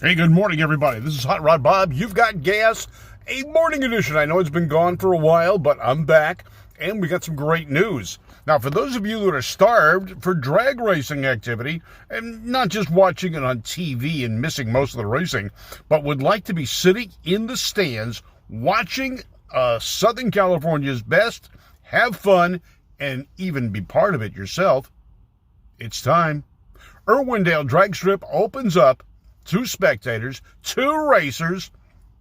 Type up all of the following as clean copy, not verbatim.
Hey, good morning, everybody. This is Hot Rod Bob. You've got gas, a morning edition. I know it's been gone for a while, but I'm back, and we got some great news. Now, for those of you that are starved for drag racing activity, and not just watching it on TV and missing most of the racing, but would like to be sitting in the stands watching Southern California's best, have fun, and even be part of it yourself, it's time. Irwindale Drag Strip opens up to spectators, to racers,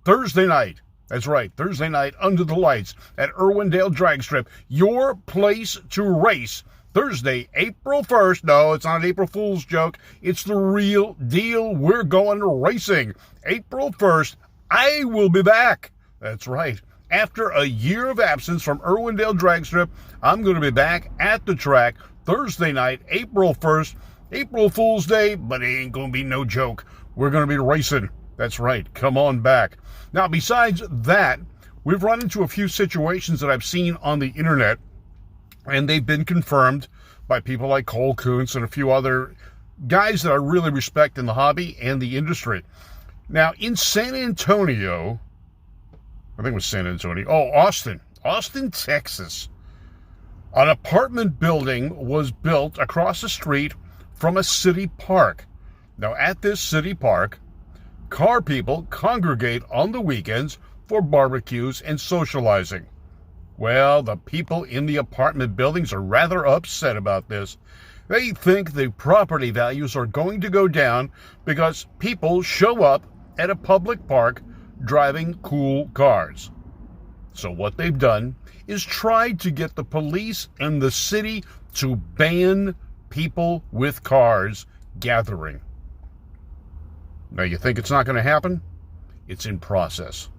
Thursday night. That's right, Thursday night under the lights at Irwindale Drag Strip. Your place to race. Thursday, April 1st. No, it's not an April Fool's joke. It's the real deal. We're going racing. April 1st, I will be back. That's right. After a year of absence from Irwindale Drag Strip, I'm going to be back at the track Thursday night, April 1st. April Fool's Day, but it ain't going to be no joke. We're going to be racing. That's right. Come on back. Now, besides that, we've run into a few situations that I've seen on the internet, and they've been confirmed by people like Cole Kuntz and a few other guys that I really respect in the hobby and the industry. Now, in San Antonio, I think it was San Antonio. Austin, Texas. An apartment building was built across the street from a city park. Now, at this city park, car people congregate on the weekends for barbecues and socializing. Well, the people in the apartment buildings are rather upset about this. They think the property values are going to go down because people show up at a public park driving cool cars. So what they've done is tried to get the police and the city to ban people with cars gathering. Now, you think it's not going to happen? It's in process.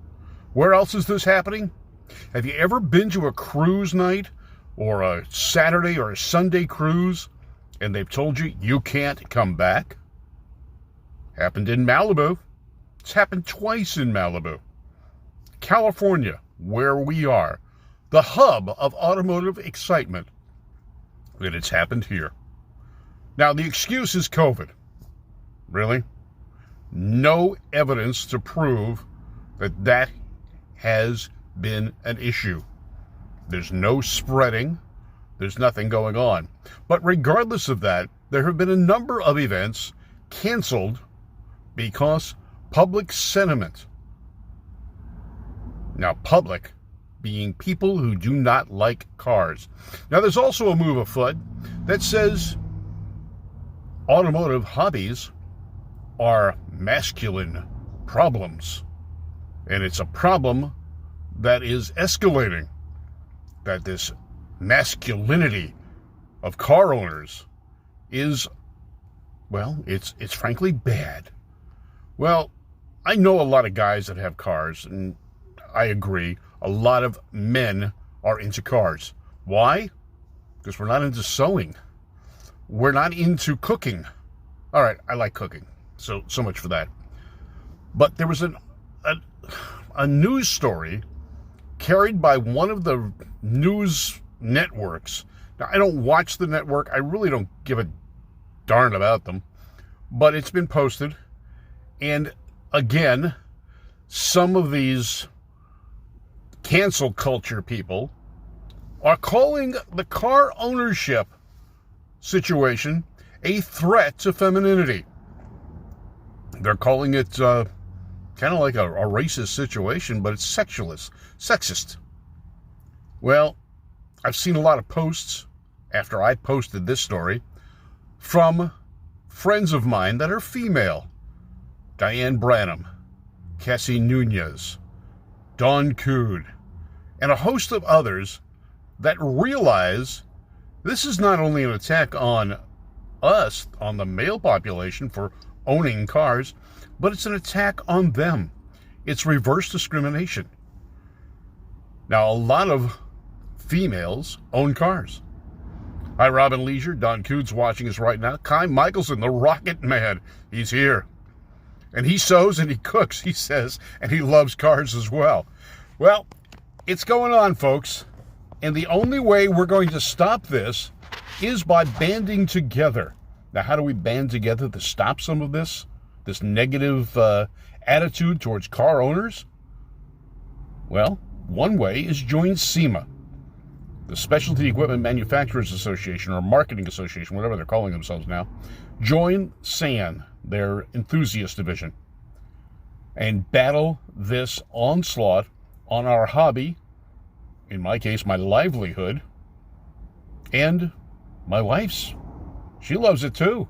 Where else is this happening? Have you ever been to a cruise night or a Saturday or a Sunday cruise and they've told you you can't come back? Happened in Malibu. It's happened twice in Malibu. California, where we are, the hub of automotive excitement, and it's happened here. Now, the excuse is COVID. Really? No evidence to prove that that has been an issue. There's no spreading. There's nothing going on. But regardless of that, there have been a number of events canceled because public sentiment. Now, public being people who do not like cars. Now, there's also a move afoot that says automotive hobbies are masculine problems. And it's a problem that is escalating. That this masculinity of car owners is, well, it's frankly bad. Well, I know a lot of guys that have cars, and I agree, a lot of men are into cars. Why? Because we're not into sewing. We're not into cooking. All right, I like cooking. So much for that. But there was a news story carried by one of the news networks. Now, I don't watch the network. I really don't give a darn about them. But it's been posted. And again, some of these cancel culture people are calling the car ownership situation a threat to femininity. They're calling it kind of like a racist situation, but it's sexist. Well, I've seen a lot of posts after I posted this story from friends of mine that are female. Diane Branham, Cassie Nunez, Dawn Cood, and a host of others that realize this is not only an attack on us, on the male population for owning cars, but it's an attack on them. It's reverse discrimination. Now, a lot of females own cars. Hi, Robin Leisure. Don Cood's watching us right now. Kai Michelson, the Rocket Man, he's here. And he sews and he cooks, he says, and he loves cars as well. Well, it's going on, folks. And the only way we're going to stop this is by banding together. Now, how do we band together to stop some of this? this negative attitude towards car owners? Well, one way is join SEMA, the Specialty Equipment Manufacturers Association, or Marketing Association, whatever they're calling themselves now. Join SAN, their enthusiast division, and battle this onslaught on our hobby, in my case, my livelihood, and my wife's. She loves it too.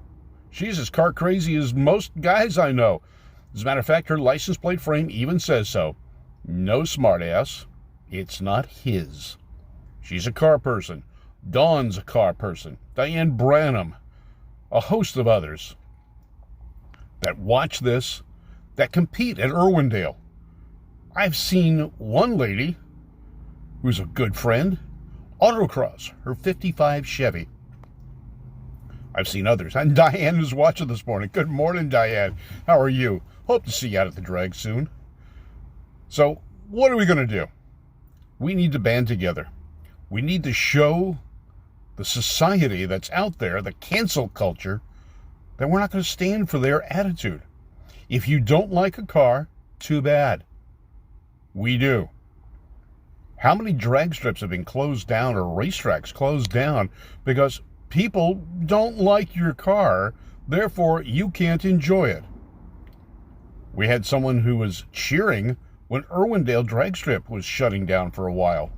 She's as car crazy as most guys I know. As a matter of fact, her license plate frame even says so. No smartass. It's not his. She's a car person. Dawn's a car person. Diane Branham. A host of others that watch this, that compete at Irwindale. I've seen one lady who's a good friend autocross her 55 Chevy. I've seen others. And Diane is watching this morning. Good morning, Diane. How are you? Hope to see you out at the drag soon. So, what are we going to do? We need to band together. We need to show the society that's out there, the cancel culture, that we're not going to stand for their attitude. If you don't like a car, too bad. We do. How many drag strips have been closed down or racetracks closed down because people don't like your car, therefore you can't enjoy it? We had someone who was cheering when Irwindale drag strip was shutting down for a while,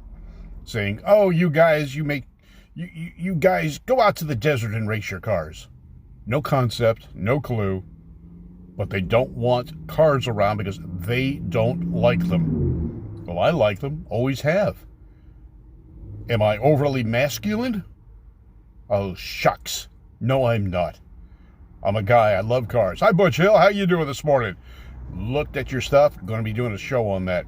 saying, "Oh, you guys, you guys go out to the desert and race your cars." No concept, no clue, but they don't want cars around because they don't like them. Well, I like them, always have. Am I overly masculine? Oh, shucks. No, I'm not. I'm a guy. I love cars. Hi, Butch Hill. How you doing this morning? Looked at your stuff. Going to be doing a show on that.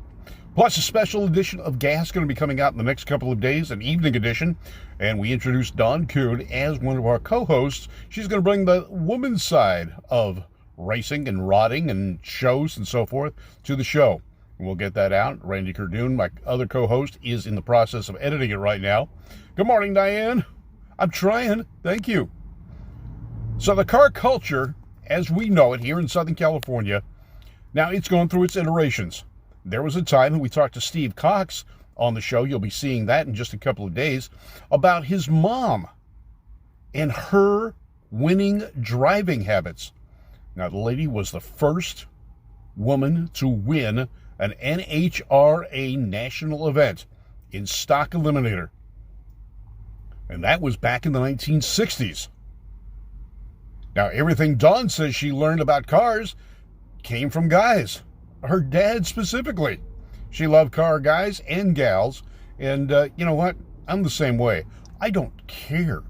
Plus, a special edition of GAAS going to be coming out in the next couple of days, an evening edition. And we introduced Dawn Kuhn as one of our co-hosts. She's going to bring the woman's side of racing and rodding and shows and so forth to the show. We'll get that out. Randy Kerdoon, my other co-host, is in the process of editing it right now. Good morning, Diane. I'm trying. Thank you. So the car culture, as we know it here in Southern California, now it's going through its iterations. There was a time, and we talked to Steve Cox on the show, you'll be seeing that in just a couple of days, about his mom and her winning driving habits. Now, the lady was the first woman to win an NHRA national event in stock eliminator. And that was back in the 1960s. Now, everything Dawn says she learned about cars came from guys. Her dad specifically. She loved car guys and gals. And you know what? I'm the same way. I don't care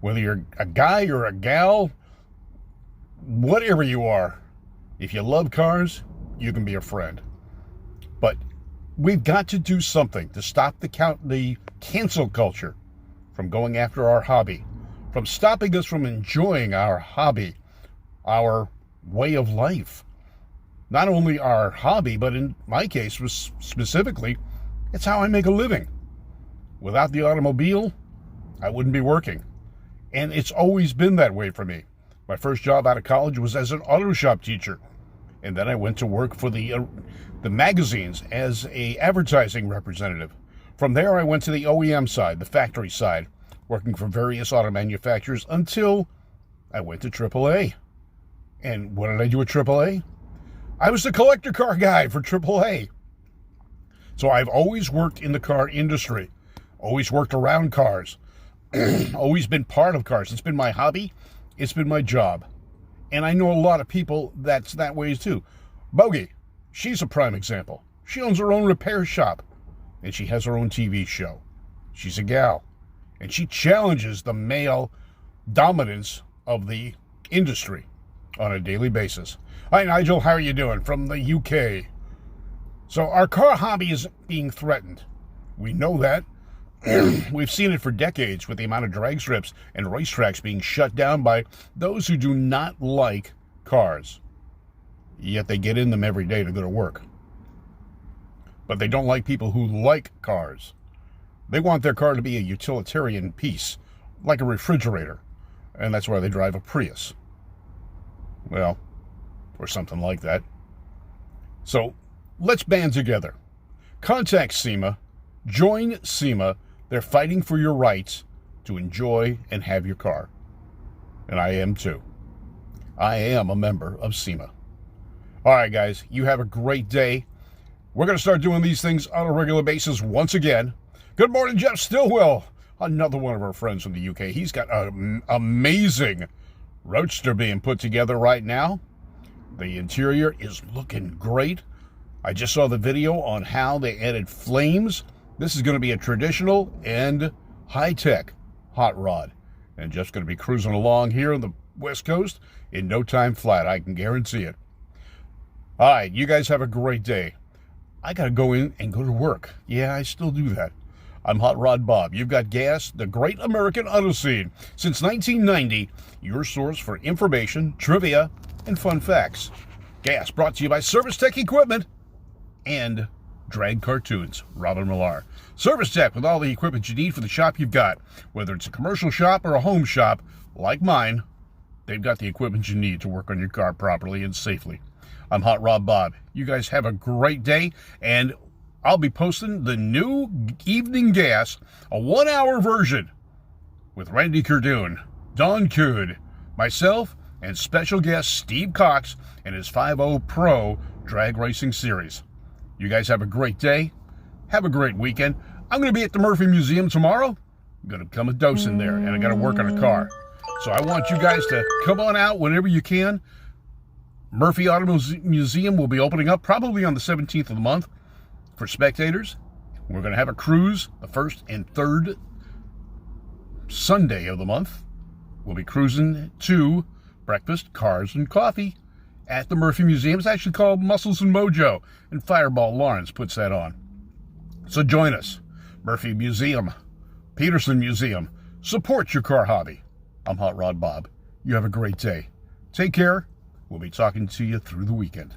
whether you're a guy or a gal, whatever you are. If you love cars, you can be a friend. But we've got to do something to stop the cancel culture from going after our hobby, from stopping us from enjoying our hobby, our way of life. Not only our hobby, but in my case, specifically, it's how I make a living. Without the automobile, I wouldn't be working. And it's always been that way for me. My first job out of college was as an auto shop teacher. And then I went to work for the magazines as an advertising representative. From there, I went to the OEM side, the factory side, working for various auto manufacturers until I went to AAA. And what did I do at AAA? I was the collector car guy for AAA. So I've always worked in the car industry, always worked around cars, always been part of cars. It's been my hobby. It's been my job. And I know a lot of people that's that way too. Bogey, she's a prime example. She owns her own repair shop, and she has her own TV show. She's a gal, and she challenges the male dominance of the industry on a daily basis. Hi, Nigel. How are you doing? From the UK. So our car hobby is being threatened. We know that. We've seen it for decades with the amount of drag strips and racetracks being shut down by those who do not like cars. Yet they get in them every day to go to work. But they don't like people who like cars. They want their car to be a utilitarian piece, like a refrigerator. And that's why they drive a Prius. Well, or something like that. So let's band together. Contact SEMA. Join SEMA. They're fighting for your rights to enjoy and have your car. And I am too. I am a member of SEMA. All right, guys, you have a great day. We're going to start doing these things on a regular basis once again. Good morning, Jeff Stillwell. Another one of our friends from the UK. He's got an amazing Roadster being put together right now. The interior is looking great. I just saw the video on how they added flames. This is going to be a traditional and high-tech hot rod. And just going to be cruising along here on the West Coast in no time flat. I can guarantee it. All right, you guys have a great day. I got to go in and go to work. Yeah, I still do that. I'm Hot Rod Bob. You've got GAAS, the Great American Auto Scene. Since 1990, your source for information, trivia, and fun facts. GAAS brought to you by Service Tech Equipment and Drag Cartoons, Robin Millar. Service Tech with all the equipment you need for the shop you've got. Whether it's a commercial shop or a home shop, like mine, they've got the equipment you need to work on your car properly and safely. I'm Hot Rod Bob. You guys have a great day, and I'll be posting the new Evening GAAS, a 1-hour version with Randy Kerdoon, Don Cood, myself, and special guest Steve Cox and his 5.0 Pro Drag Racing Series. You guys have a great day. Have a great weekend. I'm going to be at the Murphy Museum tomorrow. I'm going to become a docent there, and I got to work on a car. So I want you guys to come on out whenever you can. Murphy Auto Museum will be opening up probably on the 17th of the month. For spectators, we're going to have a cruise the first and third Sunday of the month. We'll be cruising to breakfast, cars, and coffee at the Murphy Museum. It's actually called Muscles and Mojo, and Fireball Lawrence puts that on. So join us. Murphy Museum, Peterson Museum. Support your car hobby. I'm Hot Rod Bob. You have a great day. Take care. We'll be talking to you through the weekend.